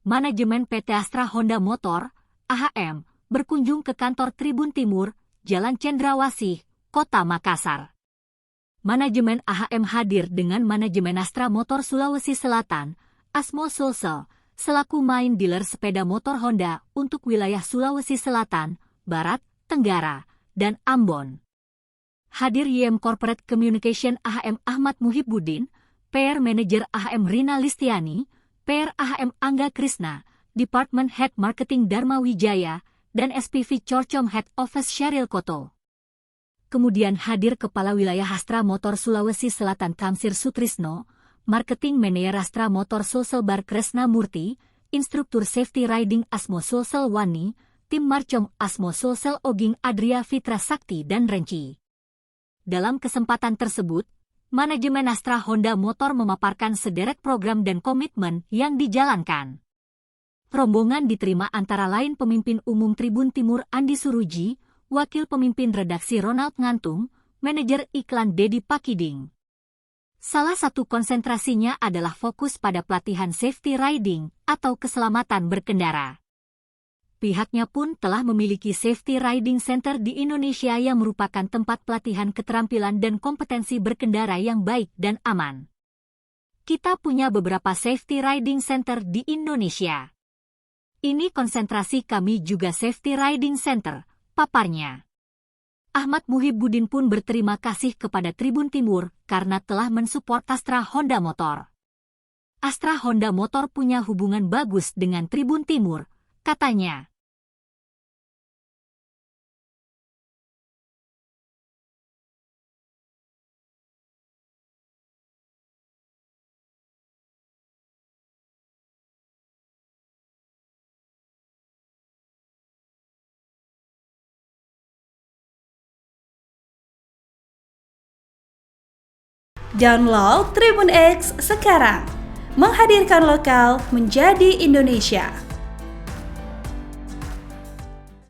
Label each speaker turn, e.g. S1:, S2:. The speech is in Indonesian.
S1: Manajemen PT Astra Honda Motor, AHM, berkunjung ke kantor Tribun Timur, Jalan Cendrawasih, Kota Makassar. Manajemen AHM hadir dengan manajemen Astra Motor Sulawesi Selatan, Asmo Sulsel, selaku main dealer sepeda motor Honda untuk wilayah Sulawesi Selatan, Barat, Tenggara, dan Ambon. Hadir YM Corporate Communication AHM Ahmad Muhibbuddin, PR Manager AHM Rina Listiani, PR AHM Angga Krisna, Department Head Marketing Dharma Wijaya, dan SPV Corcom Head Office Sheryl Koto. Kemudian hadir Kepala Wilayah Astra Motor Sulawesi Selatan Kamsir Sutrisno, Marketing Manager Astra Motor Sulsel Bar Kresna Murti, Instruktur Safety Riding Asmo Sulsel Wani, Tim Marcom Asmo Sulsel Oging Adria Fitra Sakti dan Renci. Dalam kesempatan tersebut, manajemen Astra Honda Motor memaparkan sederet program dan komitmen yang dijalankan. Rombongan diterima antara lain Pemimpin Umum Tribun Timur Andi Suruji, Wakil Pemimpin Redaksi Ronald Ngantung, Manajer Iklan Dedi Pakiding. Salah satu konsentrasinya adalah fokus pada pelatihan safety riding atau keselamatan berkendara. Pihaknya pun telah memiliki Safety Riding Center di Indonesia yang merupakan tempat pelatihan keterampilan dan kompetensi berkendara yang baik dan aman. Kita punya beberapa Safety Riding Center di Indonesia. Ini konsentrasi kami juga Safety Riding Center, paparnya. Ahmad Muhibbuddin pun berterima kasih kepada Tribun Timur karena telah mensupport Astra Honda Motor. Astra Honda Motor punya hubungan bagus dengan Tribun Timur, katanya.
S2: Download Tribun X sekarang, menghadirkan lokal menjadi Indonesia.